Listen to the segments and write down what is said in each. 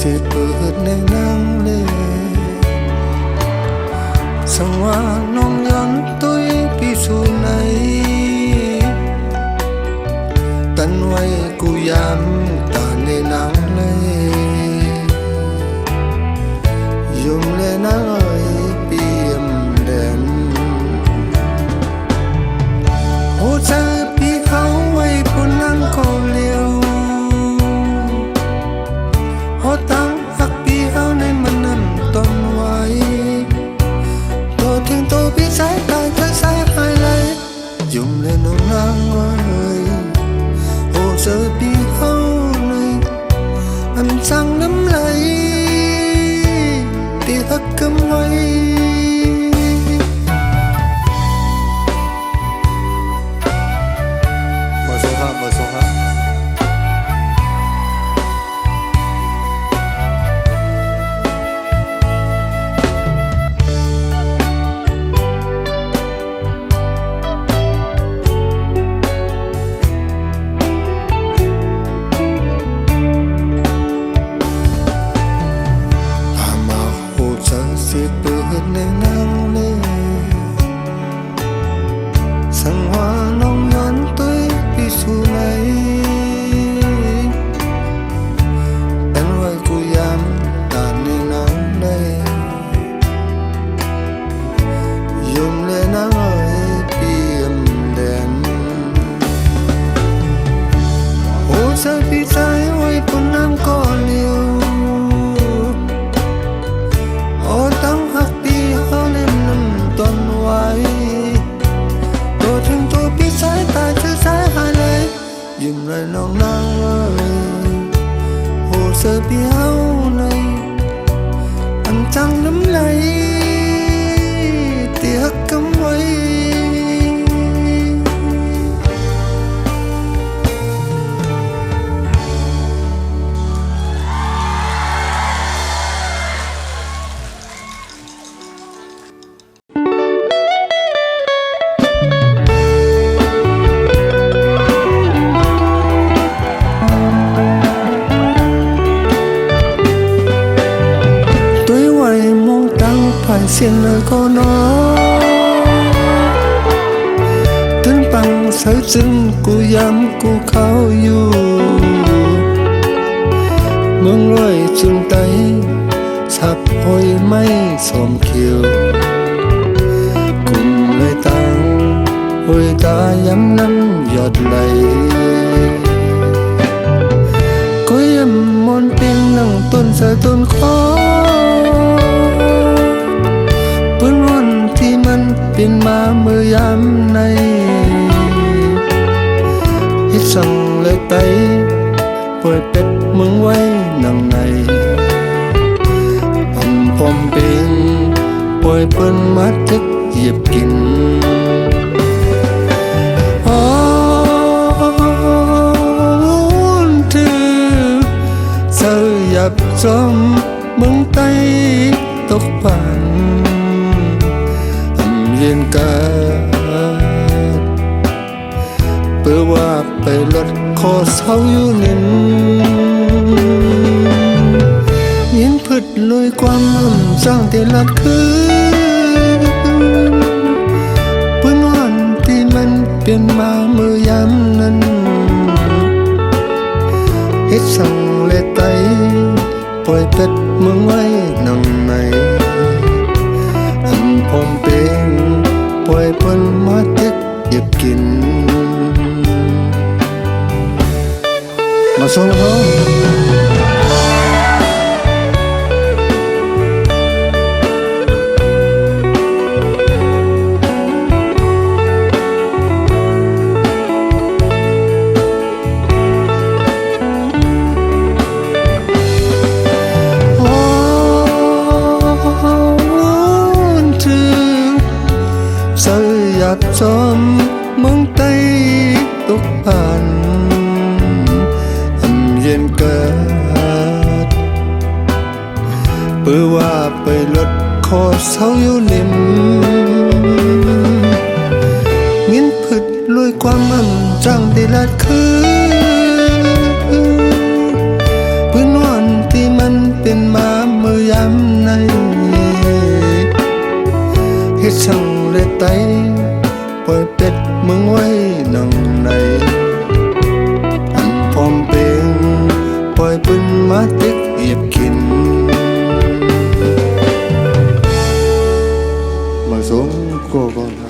sẽ bớt nên nắng lên sang hoa nong nhón tôi bị su này tan hoài cu yam ta nên nắng lên dùng lên nắng ơi biếm đèn ô cha bị khâu quay buồn nắng cô liêu ô tăng hắc bị hao nên mình nằm toàn hoài tôi thương tôi biết sai lại thấy sai hai lấy dùng lên nồng nắng ơi ô giờ bị hao này anh sang nắm lấy thì hắc cấm quay mở số hát sẽ bớt nên nắng lên sang hoa nong nhón tôi bị su này tan hoài cu yam ta nên nắng đây dùng lên nắng ơi biếm đèn ô sao bị trái hoài buồn nắng có liêu tăng hắc đi hơn em nằm toàn hoài tôi thương tôi biết sai tại thứ sai hai lấy dừng lại nồng nắng ơi hồ sơ bị hao này anh chẳng nắm lấy thì hắc cấm quay phải xiên lời cô nó tính bằng sợi chân cô dám cô khao yêu mương lối chung tay sạp hồi mây xòm kiều cùng lời tang hồi ta dám nắng giọt lầy có em môn tiếng nắng tôn giờ tôn khó bướn luôn thì mình bên mà mưa yam này hít sông lấy tay bơi bết mừng quay nằng này âm phong bên bơi bơn mát thức dịp kín ôn thư sơ dập trong mừng tay tóc vàng yên ca bữa quaไปรถขอเศร้าอยู่นิ่มยินพึดลอยความสร้างแต่ละคืนพื้นวันที่มันเปลี่ยนมาเมื่อยามนั้นเฮ็ดสั่งและไตปล่อยเป็ดเมืองไว้นั่งในอันพร้อมเป็นปล่อยเปิ้นมาเก็บหยิบกินมาส่งเขาจอมเมืองใต้ตกผ่านอันเย็นเกิดเปื่อว่าไปรถขอเศร้าอยู่นิ่มเงินผึดลอยความมั่นจังได้ละคืนพื้นวันที่มัน ช่างเลยไตปล่อยเป็ดมึงไว้นั่งในอันพร้อมเป็นปล่อยปืนมาติดเหยียบขินมาสมก็ก่อนครับ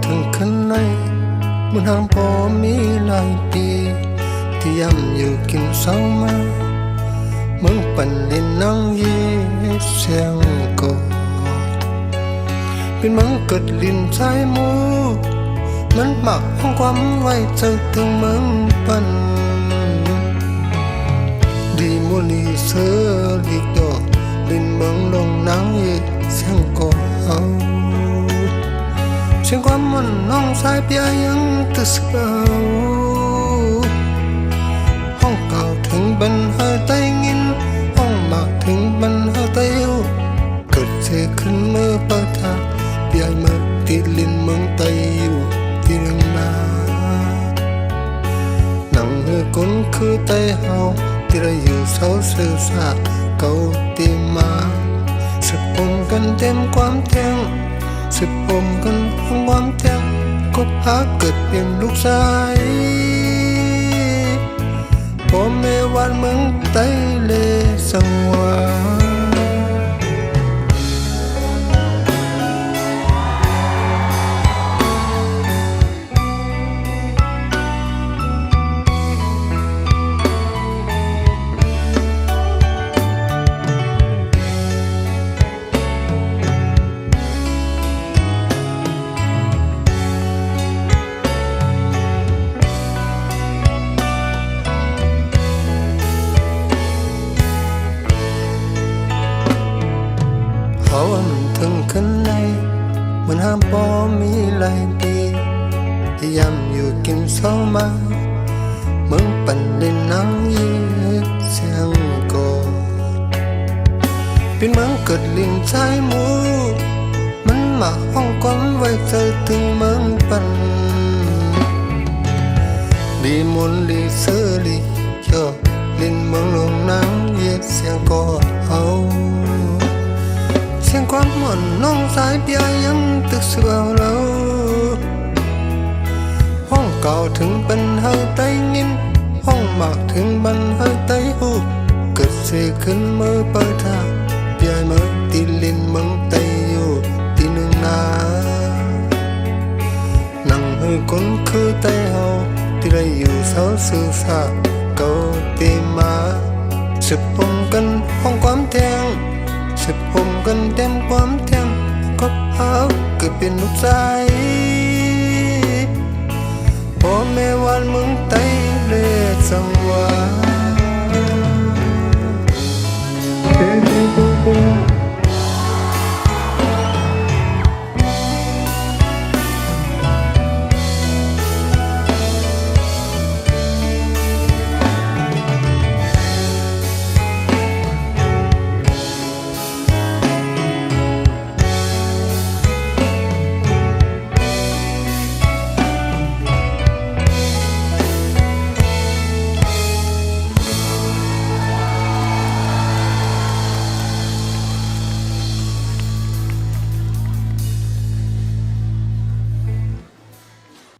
ถึงข้างในมันห่างพอมีหลายปีที่ย้ำอยู่กินเศร้ามามึงปั่นเล่นนั่งยีเสียงก็เป็นมึงเกิดลิ้นใจมูมันหมักห้องความไว้เจอถึงมึงปั่นดีมูลีเสือลีกดอกลิ้นมึงลงนั่งยีเสียงก็เอาเสียงความมันน้องสายเปียยังตึกเก่าห้องเก่าถึงบันหาไตงินห้องหมากถึงบันหาไตอยู่เกิดเสียขึ้นเมื่อปะทะเปียมาติดลิ้นเมืองไตอยู่ที่เรื่องนาหนังเฮือก้นคือไตเฮาที่เราอยู่เศร้าเสื่อสาเก่าตีมาสึกปมกันเต็มความเที่ยงสิบปมกันห้องความแทงก็พาเกิดเป็นลูกชายพ่อแม่วานเมืองไตเลสังวาถึงข้างในเหมือนห้ามพอมีหลายปีที่ย้ำอยู่กินเศร้ามาเมืองปั่นเล่นนั่งยีเสียงกอดเป็นเมืองเกิดลิ้นชายมูมันมาห้องก้อนไว้เจอถึงเมืองปั่นลีมนลีเสือลีเยอะลิ้นเมืองลงนั่งยีเสียงกอดเอาเสียงความหม่นน้องสายเปียยังตึกเสือเราห้องเก่าถึงบันเฮาไตงินห้องหมากถึงบันเฮาไตหูเกิดเสียขึ้นเมื่อเปิดทางเปียเมื่อตีลินเมืองไตอยู่ที่หนึ่งนานั่งให้คนคือไตเฮาที่ได้อยู่เศร้าสื่อสาเก่าตีมาสืบปมกันห้องความแทงสิบผมกันเต็มความเที่ยงก็เอาเกิดเป็นลูกชาย